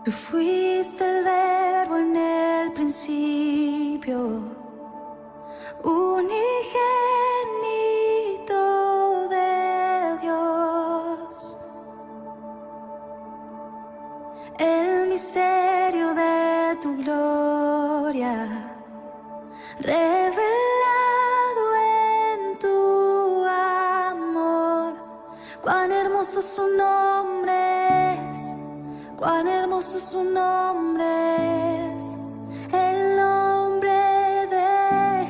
Tú fuiste el verbo en el principio, unigénito de Dios. El misterio de tu gloria, revelado en tu amor. Cuán hermoso su nombre es, cuán hermoso su nombre es, el nombre de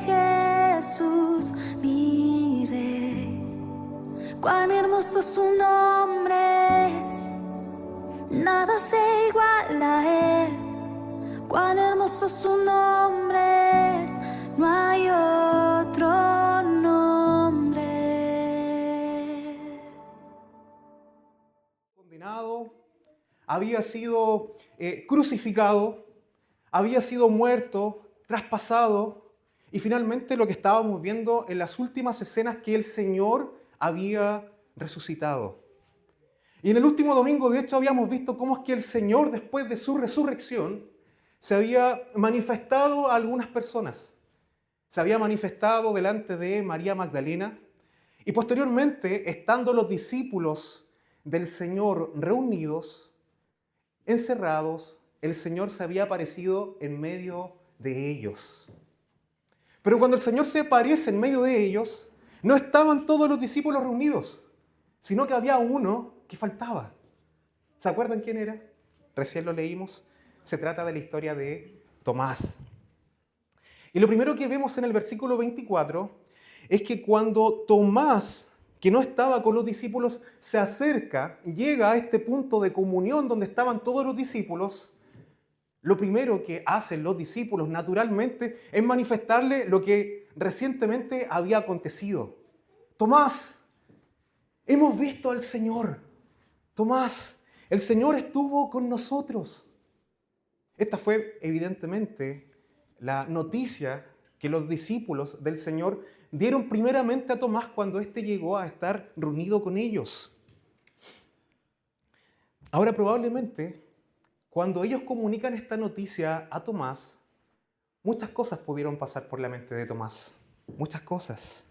Jesús, mi Rey. Cuán hermoso su nombre es, nada se iguala a él. Cuán hermoso su nombre es, no hay otro nombre. Condenado, había sido crucificado, había sido muerto, traspasado, y finalmente lo que estábamos viendo en las últimas escenas, que el Señor había resucitado. Y en el último domingo, de hecho, habíamos visto cómo es que el Señor, después de su resurrección, se había manifestado a algunas personas. Se había manifestado delante de María Magdalena, y posteriormente, estando los discípulos del Señor reunidos, encerrados, el Señor se había aparecido en medio de ellos. Pero cuando el Señor se aparece en medio de ellos, no estaban todos los discípulos reunidos, sino que había uno que faltaba. ¿Se acuerdan quién era? Recién lo leímos. Se trata de la historia de Tomás. Y lo primero que vemos en el versículo 24 es que cuando Tomás, que no estaba con los discípulos, se acerca, llega a este punto de comunión donde estaban todos los discípulos, lo primero que hacen los discípulos naturalmente es manifestarle lo que recientemente había acontecido. Tomás, hemos visto al Señor. Tomás, el Señor estuvo con nosotros. Esta fue evidentemente la noticia que los discípulos del Señor dieron primeramente a Tomás cuando éste llegó a estar reunido con ellos. Ahora, probablemente, cuando ellos comunican esta noticia a Tomás, muchas cosas pudieron pasar por la mente de Tomás. Muchas cosas.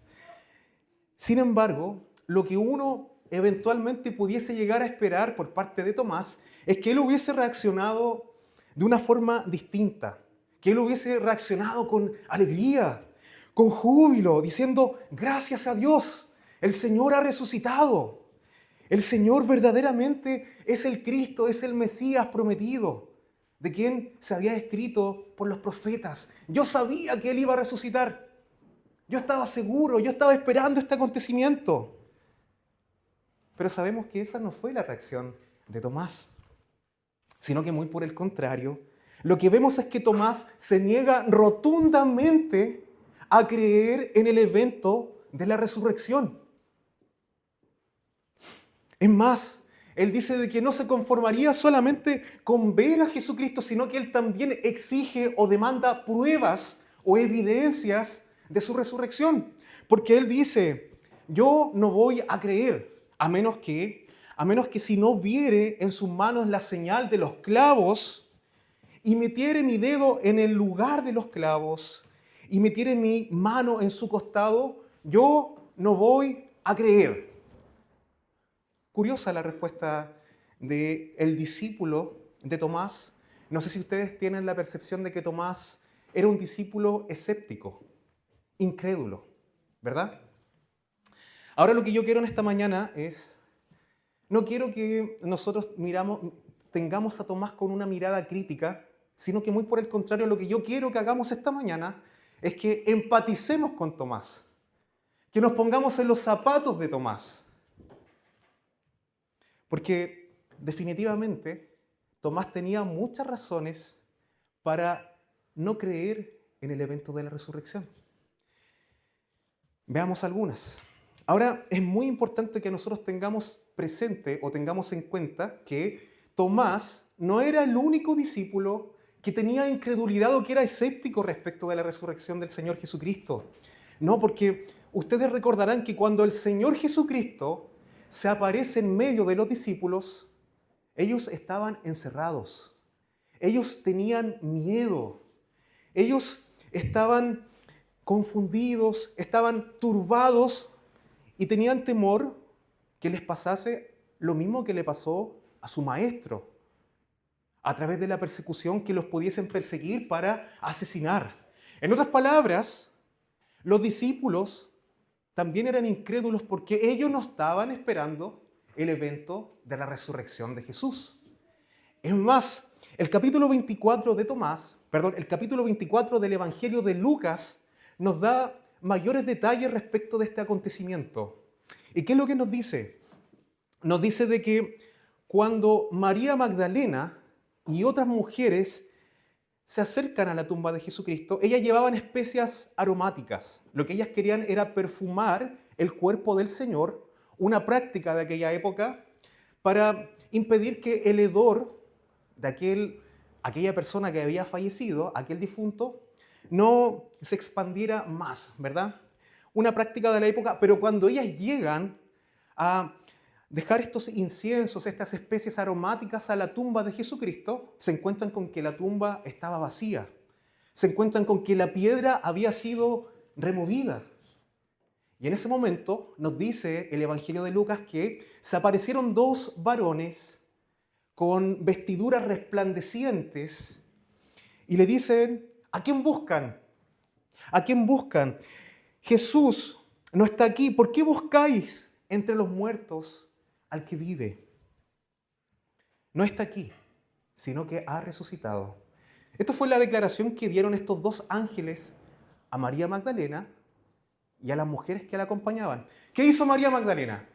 Sin embargo, lo que uno eventualmente pudiese llegar a esperar por parte de Tomás es que él hubiese reaccionado de una forma distinta, que él hubiese reaccionado con alegría, con júbilo, diciendo: gracias a Dios, el Señor ha resucitado. El Señor verdaderamente es el Cristo, es el Mesías prometido, de quien se había escrito por los profetas. Yo sabía que Él iba a resucitar. Yo estaba seguro, yo estaba esperando este acontecimiento. Pero sabemos que esa no fue la reacción de Tomás, sino que muy por el contrario, lo que vemos es que Tomás se niega rotundamente a creer en el evento de la resurrección. Es más, él dice de que no se conformaría solamente con ver a Jesucristo, sino que él también exige o demanda pruebas o evidencias de su resurrección. Porque él dice: yo no voy a creer a menos que si no viere en sus manos la señal de los clavos y metiere mi dedo en el lugar de los clavos y metiere mi mano en su costado, yo no voy a creer. Curiosa la respuesta del discípulo de Tomás. No sé si ustedes tienen la percepción de que Tomás era un discípulo escéptico, incrédulo, ¿verdad? Ahora lo que yo quiero en esta mañana es, no quiero que nosotros tengamos a Tomás con una mirada crítica, sino que muy por el contrario, lo que yo quiero que hagamos esta mañana es que empaticemos con Tomás, que nos pongamos en los zapatos de Tomás. Porque definitivamente Tomás tenía muchas razones para no creer en el evento de la resurrección. Veamos algunas. Ahora, es muy importante que nosotros tengamos presente o tengamos en cuenta que Tomás no era el único discípulo que tenía incredulidad o que era escéptico respecto de la resurrección del Señor Jesucristo. No, porque ustedes recordarán que cuando el Señor Jesucristo se aparece en medio de los discípulos, ellos estaban encerrados, ellos tenían miedo. Ellos estaban confundidos, estaban turbados y tenían temor que les pasase lo mismo que le pasó a su maestro, a través de la persecución, que los pudiesen perseguir para asesinar. En otras palabras, los discípulos también eran incrédulos porque ellos no estaban esperando el evento de la resurrección de Jesús. Es más, el capítulo 24 el capítulo 24 del Evangelio de Lucas nos da mayores detalles respecto de este acontecimiento. ¿Y qué es lo que nos dice? Nos dice de que cuando María Magdalena y otras mujeres se acercan a la tumba de Jesucristo, ellas llevaban especias aromáticas. Lo que ellas querían era perfumar el cuerpo del Señor, una práctica de aquella época para impedir que el hedor de aquella persona que había fallecido, aquel difunto, no se expandiera más, ¿verdad? Una práctica de la época, pero cuando ellas llegan a dejar estos inciensos, estas especies aromáticas a la tumba de Jesucristo, se encuentran con que la tumba estaba vacía. Se encuentran con que la piedra había sido removida. Y en ese momento nos dice el Evangelio de Lucas que se aparecieron dos varones con vestiduras resplandecientes y le dicen: ¿a quién buscan? ¿A quién buscan? Jesús no está aquí. ¿Por qué buscáis entre los muertos al que vive? No está aquí, sino que ha resucitado. Esto fue la declaración que dieron estos dos ángeles a María Magdalena y a las mujeres que la acompañaban. ¿Qué hizo María Magdalena?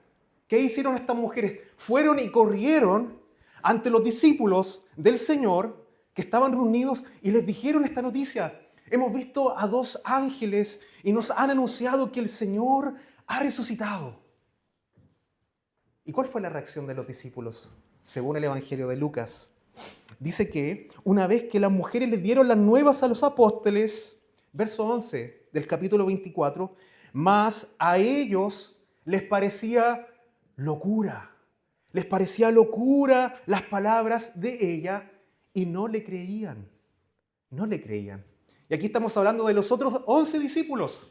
¿Qué hicieron estas mujeres? Fueron y corrieron ante los discípulos del Señor que estaban reunidos y les dijeron esta noticia: hemos visto a dos ángeles y nos han anunciado que el Señor ha resucitado. ¿Y cuál fue la reacción de los discípulos? Según el Evangelio de Lucas, dice que una vez que las mujeres les dieron las nuevas a los apóstoles, verso 11 del capítulo 24, mas a ellos les parecía locura. Les parecía locura las palabras de ella y no le creían. No le creían. Y aquí estamos hablando de los otros 11 discípulos.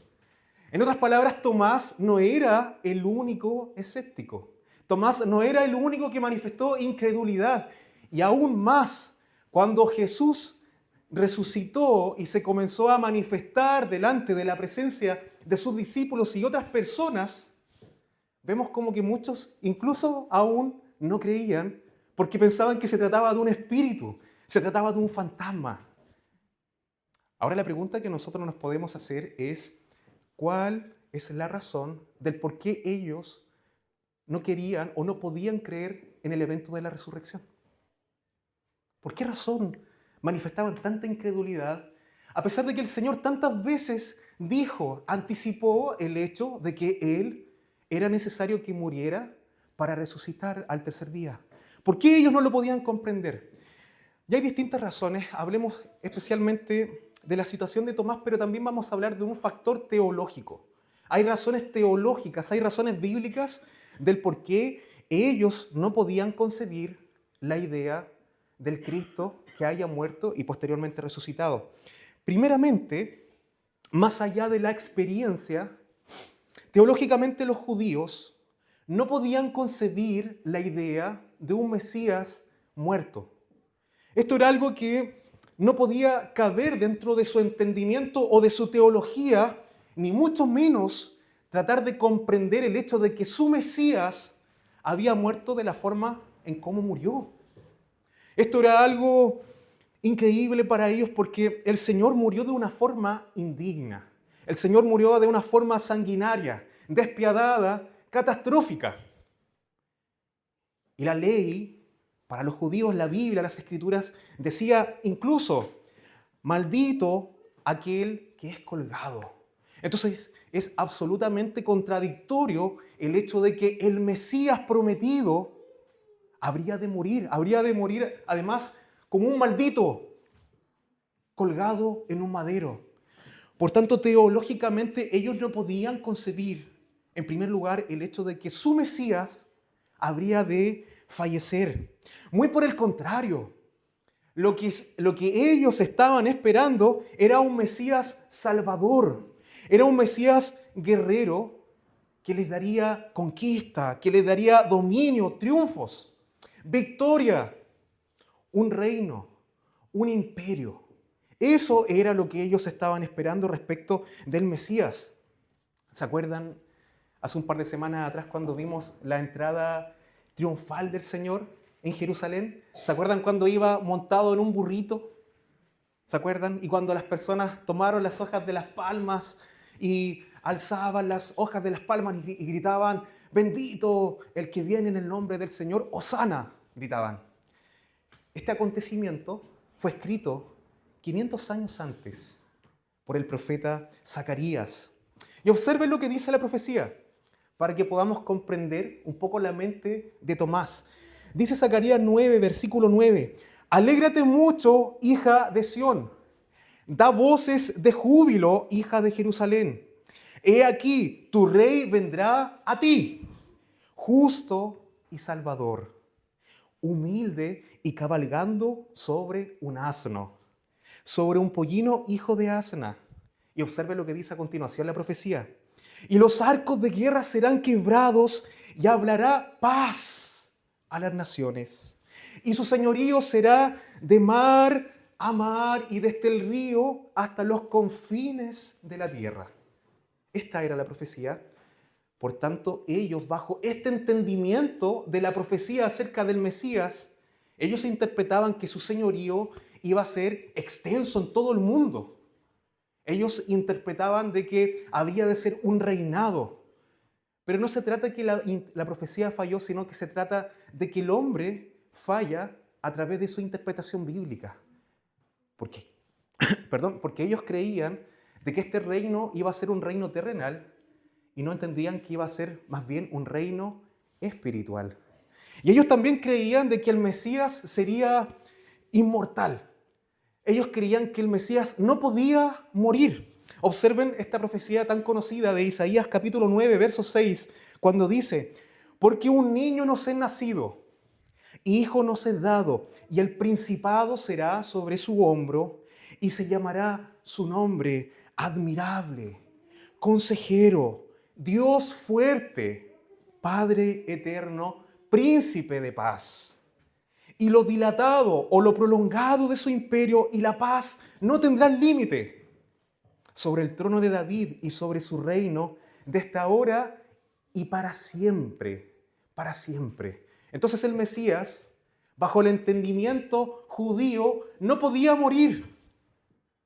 En otras palabras, Tomás no era el único escéptico. Tomás no era el único que manifestó incredulidad. Y aún más, cuando Jesús resucitó y se comenzó a manifestar delante de la presencia de sus discípulos y otras personas, vemos como que muchos incluso aún no creían porque pensaban que se trataba de un espíritu, se trataba de un fantasma. Ahora la pregunta que nosotros nos podemos hacer es: ¿cuál es la razón del por qué ellos no querían o no podían creer en el evento de la resurrección? ¿Por qué razón manifestaban tanta incredulidad a pesar de que el Señor tantas veces anticipó el hecho de que Él era necesario que muriera para resucitar al tercer día? ¿Por qué ellos no lo podían comprender? Y hay distintas razones. Hablemos especialmente de la situación de Tomás, pero también vamos a hablar de un factor teológico. Hay razones teológicas, hay razones bíblicas del por qué ellos no podían concebir la idea del Cristo que haya muerto y posteriormente resucitado. Primeramente, más allá de la experiencia, teológicamente los judíos no podían concebir la idea de un Mesías muerto. Esto era algo que no podía caber dentro de su entendimiento o de su teología, ni mucho menos tratar de comprender el hecho de que su Mesías había muerto de la forma en cómo murió. Esto era algo increíble para ellos porque el Señor murió de una forma indigna. El Señor murió de una forma sanguinaria, despiadada, catastrófica. Y la ley, para los judíos, la Biblia, las Escrituras, decía incluso: maldito aquel que es colgado. Entonces es absolutamente contradictorio el hecho de que el Mesías prometido habría de morir además como un maldito, colgado en un madero. Por tanto, teológicamente ellos no podían concebir, en primer lugar, el hecho de que su Mesías habría de fallecer. Muy por el contrario, lo que ellos estaban esperando era un Mesías salvador, era un Mesías guerrero que les daría conquista, que les daría dominio, triunfos, victoria, un reino, un imperio. Eso era lo que ellos estaban esperando respecto del Mesías. ¿Se acuerdan hace un par de semanas atrás cuando vimos la entrada triunfal del Señor en Jerusalén? ¿Se acuerdan cuando iba montado en un burrito? ¿Se acuerdan? Y cuando las personas tomaron las hojas de las palmas y alzaban las hojas de las palmas y gritaban, bendito el que viene en el nombre del Señor, Hosana, gritaban. Este acontecimiento fue escrito 500 años antes por el profeta Zacarías. Y observen lo que dice la profecía, para que podamos comprender un poco la mente de Tomás. Dice Zacarías 9, versículo 9, alégrate mucho, hija de Sión, da voces de júbilo, hija de Jerusalén. He aquí, tu rey vendrá a ti, justo y salvador, humilde y cabalgando sobre un asno, sobre un pollino hijo de asna. Y observe lo que dice a continuación la profecía. Y los arcos de guerra serán quebrados y hablará paz a las naciones. Y su señorío será de mar a mar y desde el río hasta los confines de la tierra. Esta era la profecía. Por tanto, ellos, bajo este entendimiento de la profecía acerca del Mesías, ellos interpretaban que su señorío iba a ser extenso en todo el mundo. Ellos interpretaban de que había de ser un reinado. Pero no se trata de que la profecía falló, sino que se trata de que el hombre falla a través de su interpretación bíblica. ¿Por qué? Porque ellos creían de que este reino iba a ser un reino terrenal y no entendían que iba a ser más bien un reino espiritual. Y ellos también creían de que el Mesías sería inmortal. Ellos creían que el Mesías no podía morir. Observen esta profecía tan conocida de Isaías capítulo 9, verso 6, cuando dice, porque un niño nos es nacido, hijo nos es dado, y el principado será sobre su hombro, y se llamará su nombre admirable, consejero, Dios fuerte, Padre eterno, príncipe de paz. Y lo dilatado o lo prolongado de su imperio y la paz no tendrán límite sobre el trono de David y sobre su reino desde ahora y para siempre, para siempre. Entonces el Mesías, bajo el entendimiento judío, no podía morir,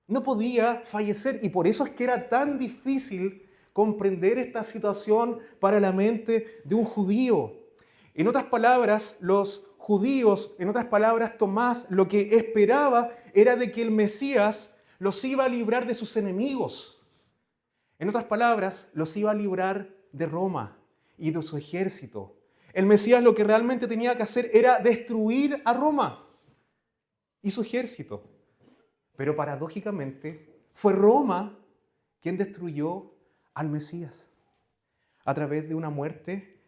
no podía fallecer, y por eso es que era tan difícil comprender esta situación para la mente de un judío. En otras palabras, los judíos, en otras palabras, Tomás, lo que esperaba era de que el Mesías los iba a librar de sus enemigos. En otras palabras, los iba a librar de Roma y de su ejército. El Mesías lo que realmente tenía que hacer era destruir a Roma y su ejército. Pero paradójicamente, fue Roma quien destruyó al Mesías a través de una muerte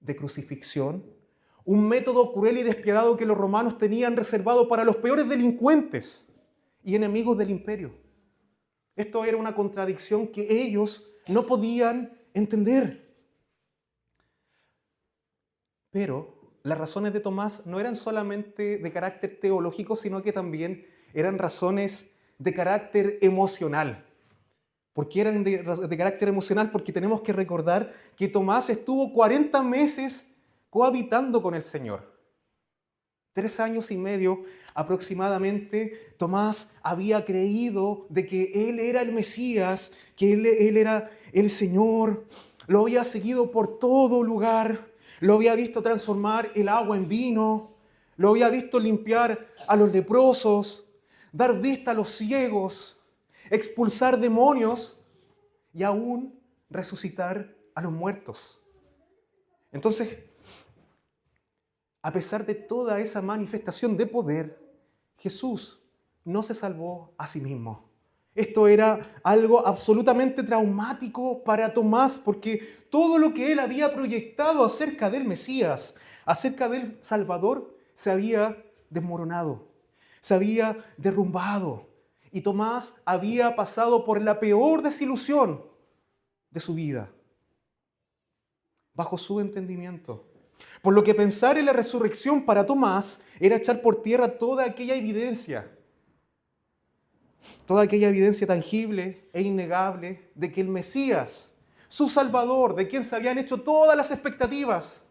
de crucifixión, un método cruel y despiadado que los romanos tenían reservado para los peores delincuentes y enemigos del imperio. Esto era una contradicción que ellos no podían entender. Pero las razones de Tomás no eran solamente de carácter teológico, sino que también eran razones de carácter emocional. ¿Por qué eran de carácter emocional? Porque tenemos que recordar que Tomás estuvo 40 meses cohabitando con el Señor. 3 años y medio aproximadamente, Tomás había creído de que Él era el Mesías, que Él era el Señor. Lo había seguido por todo lugar. Lo había visto transformar el agua en vino. Lo había visto limpiar a los leprosos, dar vista a los ciegos, expulsar demonios y aún resucitar a los muertos. Entonces, a pesar de toda esa manifestación de poder, Jesús no se salvó a sí mismo. Esto era algo absolutamente traumático para Tomás, porque todo lo que él había proyectado acerca del Mesías, acerca del Salvador, se había desmoronado. se había derrumbado y Tomás había pasado por la peor desilusión de su vida, bajo su entendimiento. Por lo que pensar en la resurrección para Tomás era echar por tierra toda aquella evidencia tangible e innegable de que el Mesías, su Salvador, de quien se habían hecho todas las expectativas,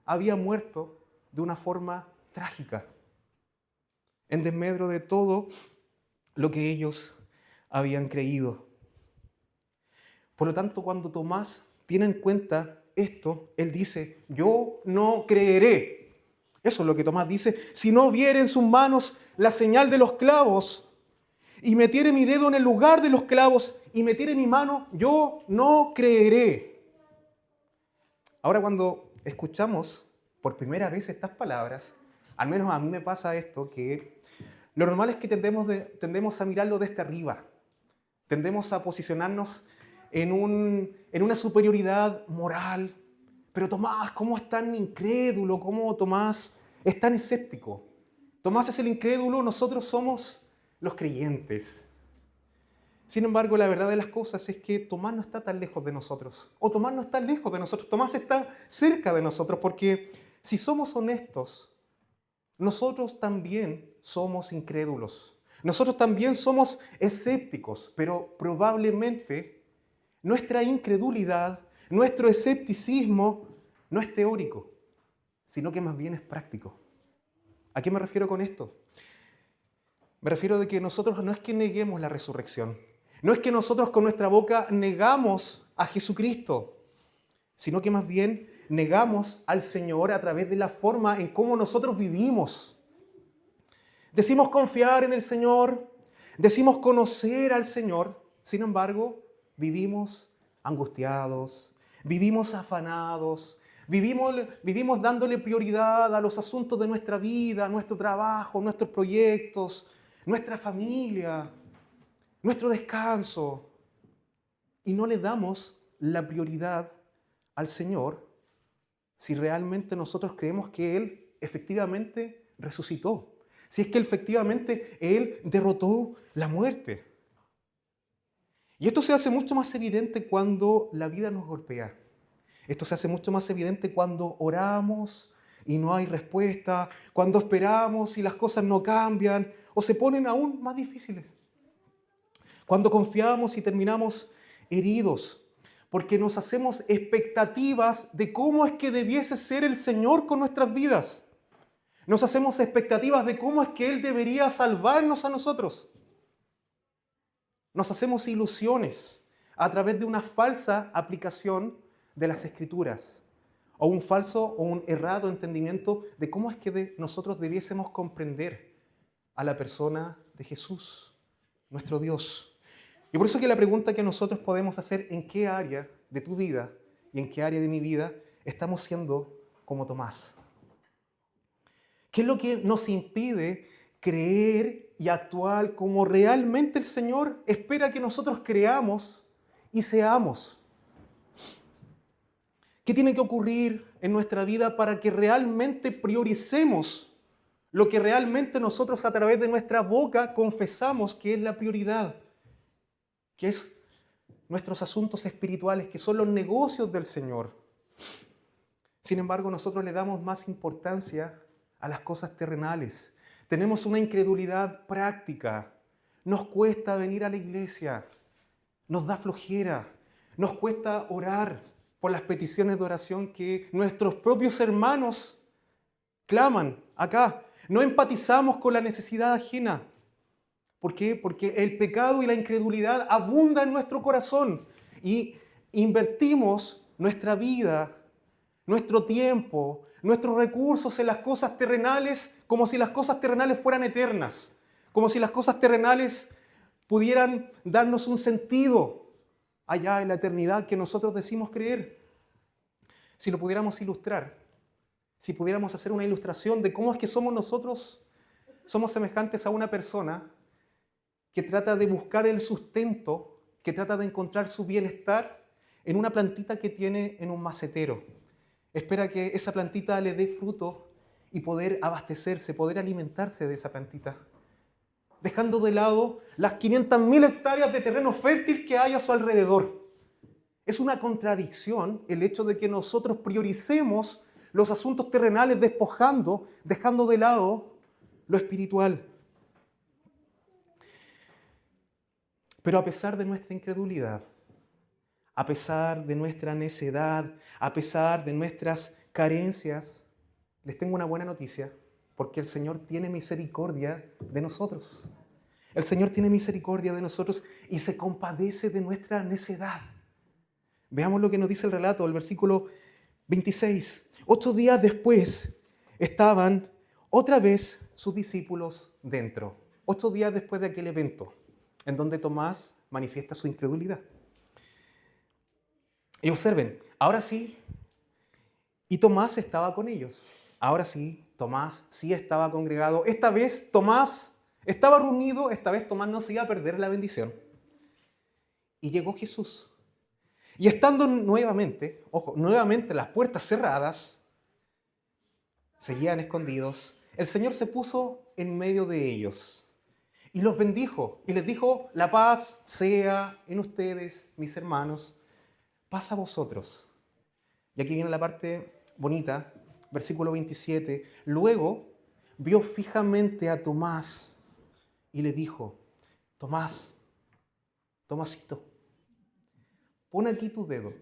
había muerto de una forma trágica, en desmedro de todo lo que ellos habían creído. Por lo tanto, cuando Tomás tiene en cuenta esto, él dice, yo no creeré. Eso es lo que Tomás dice, si no viere en sus manos la señal de los clavos y metiere mi dedo en el lugar de los clavos y metiere mi mano, yo no creeré. Ahora, cuando escuchamos por primera vez estas palabras, al menos a mí me pasa esto, que lo normal es que tendemos a mirarlo desde arriba. Tendemos a posicionarnos en una superioridad moral. Pero Tomás, ¿cómo es tan incrédulo? ¿Cómo Tomás es tan escéptico? Tomás es el incrédulo, nosotros somos los creyentes. Sin embargo, la verdad de las cosas es que Tomás no está tan lejos de nosotros. O Tomás no está lejos de nosotros. Tomás está cerca de nosotros porque si somos honestos, nosotros también somos incrédulos. Nosotros también somos escépticos, pero probablemente nuestra incredulidad, nuestro escepticismo no es teórico, sino que más bien es práctico. ¿A qué me refiero con esto? Me refiero de que nosotros no es que neguemos la resurrección, no es que nosotros con nuestra boca negamos a Jesucristo, sino que más bien negamos al Señor a través de la forma en cómo nosotros vivimos. Decimos confiar en el Señor, decimos conocer al Señor, sin embargo, vivimos angustiados, vivimos afanados, vivimos dándole prioridad a los asuntos de nuestra vida, nuestro trabajo, nuestros proyectos, nuestra familia, nuestro descanso. Y no le damos la prioridad al Señor si realmente nosotros creemos que Él efectivamente resucitó. Si es que efectivamente Él derrotó la muerte. Y esto se hace mucho más evidente cuando la vida nos golpea. Esto se hace mucho más evidente cuando oramos y no hay respuesta, cuando esperamos y las cosas no cambian o se ponen aún más difíciles. Cuando confiamos y terminamos heridos, porque nos hacemos expectativas de cómo es que debiese ser el Señor con nuestras vidas. Nos hacemos expectativas de cómo es que Él debería salvarnos a nosotros. Nos hacemos ilusiones a través de una falsa aplicación de las Escrituras o un falso o un errado entendimiento de cómo es que nosotros debiésemos comprender a la persona de Jesús, nuestro Dios. Y por eso que la pregunta que nosotros podemos hacer, ¿en qué área de tu vida y en qué área de mi vida estamos siendo como Tomás? ¿Qué es lo que nos impide creer y actuar como realmente el Señor espera que nosotros creamos y seamos? ¿Qué tiene que ocurrir en nuestra vida para que realmente prioricemos lo que realmente nosotros a través de nuestra boca confesamos que es la prioridad? Que es nuestros asuntos espirituales, que son los negocios del Señor. Sin embargo, nosotros le damos más importancia a las cosas terrenales. Tenemos una incredulidad práctica. Nos cuesta venir a la iglesia. Nos da flojera. Nos cuesta orar por las peticiones de oración que nuestros propios hermanos claman acá. No empatizamos con la necesidad ajena. ¿Por qué? Porque el pecado y la incredulidad abundan en nuestro corazón y invertimos nuestra vida, nuestro tiempo, nuestros recursos en las cosas terrenales como si las cosas terrenales fueran eternas, como si las cosas terrenales pudieran darnos un sentido allá en la eternidad que nosotros decimos creer. Si lo pudiéramos ilustrar, si pudiéramos hacer una ilustración de cómo es que somos nosotros, somos semejantes a una persona que trata de buscar el sustento, que trata de encontrar su bienestar en una plantita que tiene en un macetero. Espera que esa plantita le dé fruto y poder abastecerse, poder alimentarse de esa plantita. dejando de lado las 500.000 hectáreas de terreno fértil que hay a su alrededor. Es una contradicción el hecho de que nosotros prioricemos los asuntos terrenales dejando de lado lo espiritual. Pero a pesar de nuestra incredulidad, a pesar de nuestra necedad, a pesar de nuestras carencias, les tengo una buena noticia, porque el Señor tiene misericordia de nosotros. El Señor tiene misericordia de nosotros y se compadece de nuestra necedad. Veamos lo que nos dice el relato, el versículo 26. 8 días después estaban otra vez sus discípulos dentro. 8 días después de aquel evento en donde Tomás manifiesta su incredulidad. Y observen, ahora sí, y Tomás estaba con ellos. Ahora sí, Tomás sí estaba congregado. Esta vez Tomás estaba reunido, esta vez Tomás no se iba a perder la bendición. Y llegó Jesús. Y estando nuevamente, ojo, nuevamente las puertas cerradas, seguían escondidos, el Señor se puso en medio de ellos y los bendijo y les dijo: la paz sea en ustedes, mis hermanos, paz a vosotros. Y aquí viene la parte bonita, versículo 27. Luego vio fijamente a Tomás y le dijo: Tomás, Tomasito, pon aquí tu dedo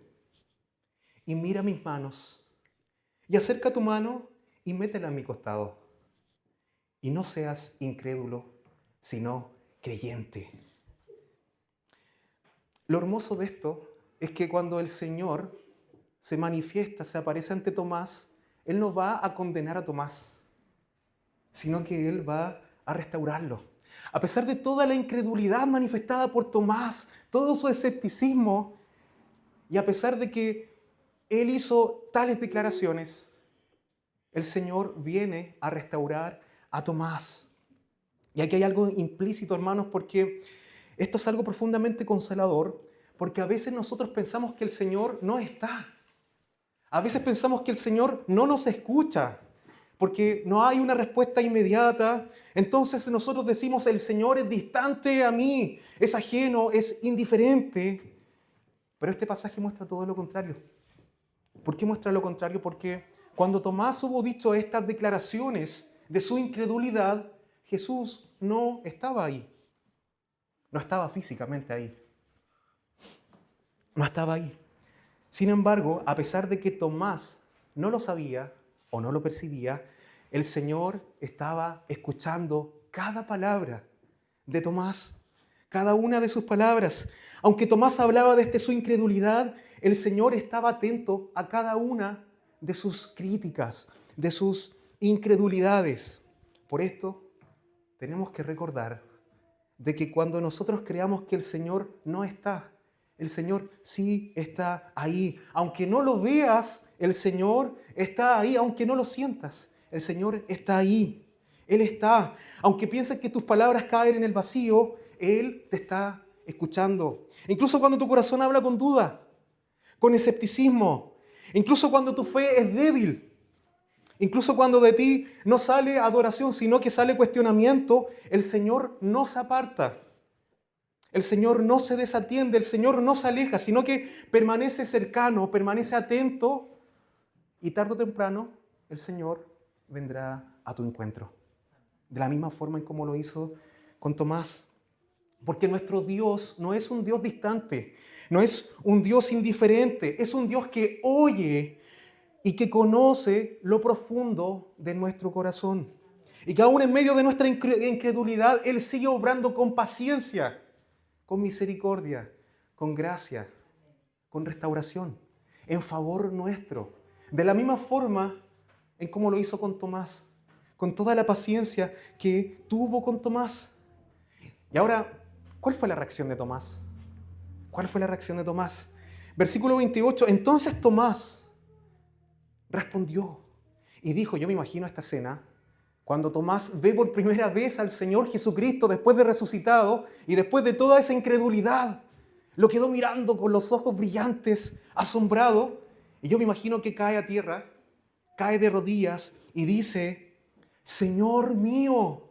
y mira mis manos y acerca tu mano y métela en mi costado. Y no seas incrédulo, sino creyente. Lo hermoso de esto es que cuando el Señor se manifiesta, se aparece ante Tomás, Él no va a condenar a Tomás, sino que Él va a restaurarlo. A pesar de toda la incredulidad manifestada por Tomás, todo su escepticismo, y a pesar de que Él hizo tales declaraciones, el Señor viene a restaurar a Tomás. Y aquí hay algo implícito, hermanos, porque esto es algo profundamente consolador, porque a veces nosotros pensamos que el Señor no está. A veces pensamos que el Señor no nos escucha, porque no hay una respuesta inmediata. Entonces nosotros decimos: el Señor es distante a mí, es ajeno, es indiferente. Pero este pasaje muestra todo lo contrario. ¿Por qué muestra lo contrario? Porque cuando Tomás hubo dicho estas declaraciones de su incredulidad, Jesús no estaba ahí. No estaba físicamente ahí. No estaba ahí. Sin embargo, a pesar de que Tomás no lo sabía o no lo percibía, el Señor estaba escuchando cada palabra de Tomás, cada una de sus palabras. Aunque Tomás hablaba desde su incredulidad, el Señor estaba atento a cada una de sus críticas, de sus incredulidades. Por esto, tenemos que recordar de que cuando nosotros creamos que el Señor no está, el Señor sí está ahí. Aunque no lo veas, el Señor está ahí. Aunque no lo sientas, el Señor está ahí. Él está. Aunque pienses que tus palabras caen en el vacío, Él te está escuchando. Incluso cuando tu corazón habla con duda, con escepticismo, incluso cuando tu fe es débil, incluso cuando de ti no sale adoración, sino que sale cuestionamiento, el Señor no se aparta. El Señor no se desatiende, el Señor no se aleja, sino que permanece cercano, permanece atento, y tarde o temprano el Señor vendrá a tu encuentro. De la misma forma en como lo hizo con Tomás. Porque nuestro Dios no es un Dios distante, no es un Dios indiferente, es un Dios que oye y que conoce lo profundo de nuestro corazón. Y que aún en medio de nuestra incredulidad, Él sigue obrando con paciencia, con misericordia, con gracia, con restauración, en favor nuestro. De la misma forma en como lo hizo con Tomás, con toda la paciencia que tuvo con Tomás. Y ahora, ¿cuál fue la reacción de Tomás? ¿Cuál fue la reacción de Tomás? Versículo 28, entonces Tomás respondió y dijo, yo me imagino esta escena, cuando Tomás ve por primera vez al Señor Jesucristo después de resucitado y después de toda esa incredulidad, lo quedó mirando con los ojos brillantes, asombrado, y yo me imagino que cae a tierra, cae de rodillas y dice, Señor mío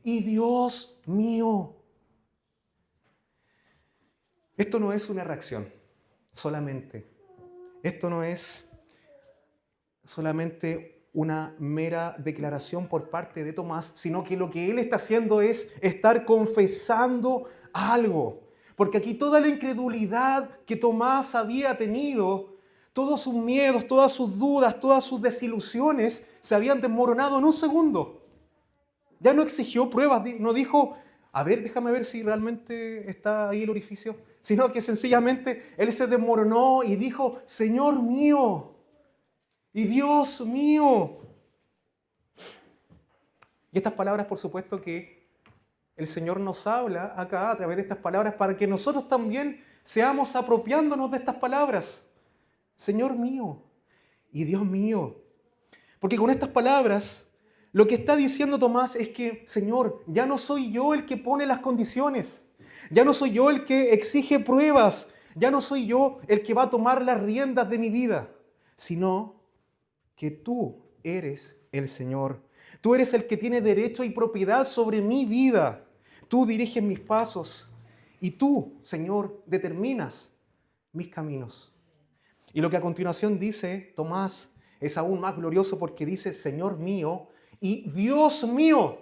y Dios mío. Esto no es una reacción solamente. Esto no es solamente una mera declaración por parte de Tomás, sino que lo que él está haciendo es estar confesando algo. Porque aquí toda la incredulidad que Tomás había tenido, todos sus miedos, todas sus dudas, todas sus desilusiones se habían desmoronado en un segundo. Ya no exigió pruebas, no dijo, a ver, déjame ver si realmente está ahí el orificio, sino que sencillamente él se desmoronó y dijo, Señor mío y Dios mío. Y estas palabras, por supuesto que el Señor nos habla acá a través de estas palabras para que nosotros también seamos apropiándonos de estas palabras. Señor mío y Dios mío. Porque con estas palabras lo que está diciendo Tomás es que, Señor, ya no soy yo el que pone las condiciones, ya no soy yo el que exige pruebas, ya no soy yo el que va a tomar las riendas de mi vida, sino que tú eres el Señor. Tú eres el que tiene derecho y propiedad sobre mi vida. Tú diriges mis pasos y tú, Señor, determinas mis caminos. Y lo que a continuación dice Tomás es aún más glorioso porque dice, Señor mío y Dios mío.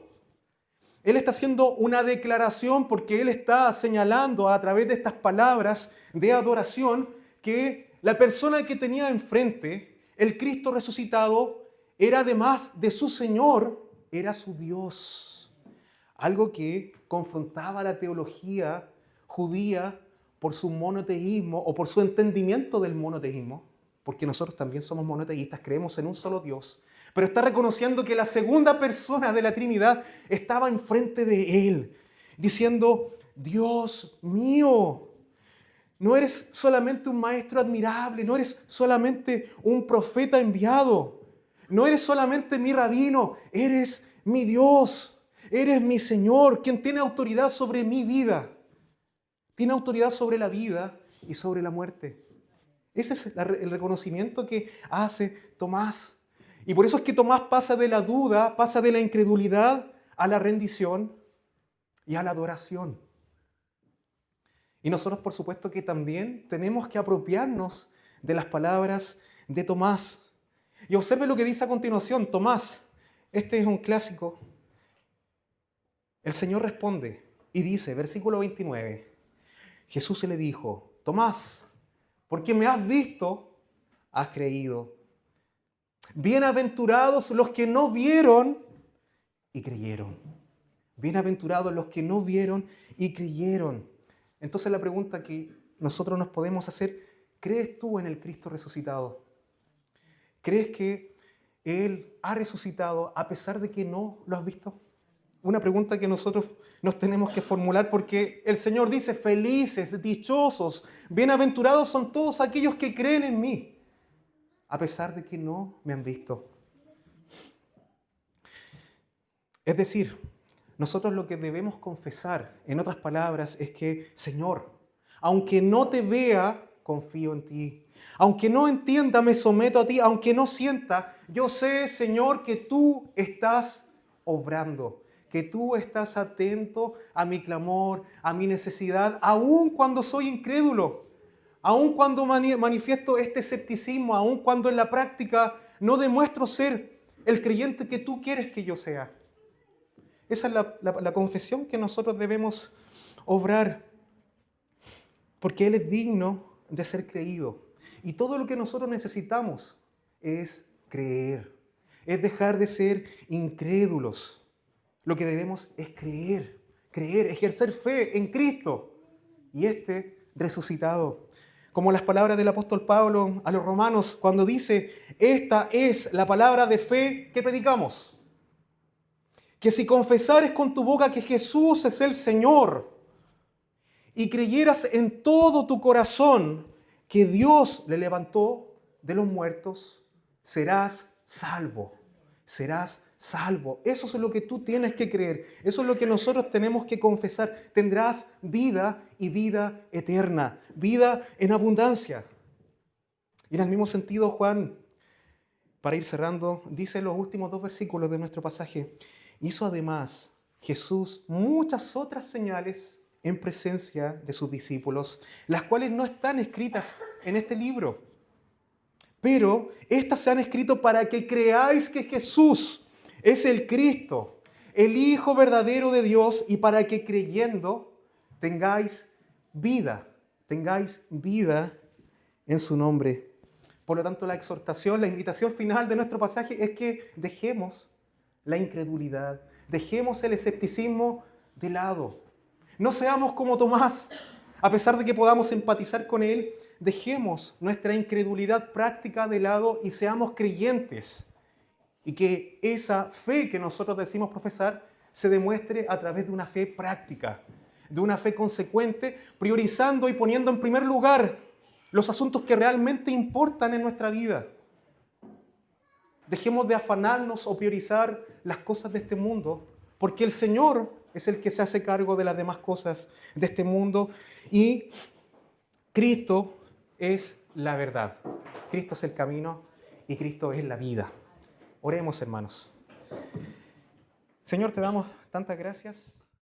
Él está haciendo una declaración porque él está señalando a través de estas palabras de adoración que la persona que tenía enfrente, el Cristo resucitado, era además de su Señor, era su Dios. Algo que confrontaba la teología judía por su monoteísmo o por su entendimiento del monoteísmo, porque nosotros también somos monoteístas, creemos en un solo Dios, pero está reconociendo que la segunda persona de la Trinidad estaba enfrente de él, diciendo, Dios mío, no eres solamente un maestro admirable, no eres solamente un profeta enviado, no eres solamente mi rabino, eres mi Dios, eres mi Señor, quien tiene autoridad sobre mi vida, tiene autoridad sobre la vida y sobre la muerte. Ese es el reconocimiento que hace Tomás. Y por eso es que Tomás pasa de la duda, pasa de la incredulidad a la rendición y a la adoración. Y nosotros, por supuesto, que también tenemos que apropiarnos de las palabras de Tomás. Y observe lo que dice a continuación Tomás. Este es un clásico. El Señor responde y dice, versículo 29, Jesús se le dijo, Tomás, porque me has visto, has creído. Bienaventurados los que no vieron y creyeron. Bienaventurados los que no vieron y creyeron. Entonces la pregunta que nosotros nos podemos hacer, ¿crees tú en el Cristo resucitado? ¿Crees que Él ha resucitado a pesar de que no lo has visto? Una pregunta que nosotros nos tenemos que formular porque el Señor dice, felices, dichosos, bienaventurados son todos aquellos que creen en mí, a pesar de que no me han visto. Es decir, nosotros lo que debemos confesar, en otras palabras, es que, Señor, aunque no te vea, confío en ti. Aunque no entienda, me someto a ti. Aunque no sienta, yo sé, Señor, que tú estás obrando, que tú estás atento a mi clamor, a mi necesidad, aun cuando soy incrédulo, aun cuando manifiesto este escepticismo, aun cuando en la práctica no demuestro ser el creyente que tú quieres que yo sea. Esa es la confesión que nosotros debemos obrar, porque Él es digno de ser creído. Y todo lo que nosotros necesitamos es creer, es dejar de ser incrédulos. Lo que debemos es creer, ejercer fe en Cristo y este resucitado. Como las palabras del apóstol Pablo a los romanos cuando dice, esta es la palabra de fe que predicamos. Que si confesares con tu boca que Jesús es el Señor y creyeras en todo tu corazón que Dios le levantó de los muertos, serás salvo. Serás salvo. Eso es lo que tú tienes que creer. Eso es lo que nosotros tenemos que confesar. Tendrás vida y vida eterna. Vida en abundancia. Y en el mismo sentido, Juan, para ir cerrando, dice en los últimos 2 versículos de nuestro pasaje, hizo además Jesús muchas otras señales en presencia de sus discípulos, las cuales no están escritas en este libro. Pero estas se han escrito para que creáis que Jesús es el Cristo, el Hijo verdadero de Dios, y para que creyendo tengáis vida en su nombre. Por lo tanto, la exhortación, la invitación final de nuestro pasaje es que dejemos la incredulidad, dejemos el escepticismo de lado. No seamos como Tomás, a pesar de que podamos empatizar con él, dejemos nuestra incredulidad práctica de lado y seamos creyentes. Y que esa fe que nosotros decimos profesar se demuestre a través de una fe práctica, de una fe consecuente, priorizando y poniendo en primer lugar los asuntos que realmente importan en nuestra vida. Dejemos de afanarnos o priorizar las cosas de este mundo, porque el Señor es el que se hace cargo de las demás cosas de este mundo y Cristo es la verdad. Cristo es el camino y Cristo es la vida. Oremos, hermanos. Señor, te damos tantas gracias.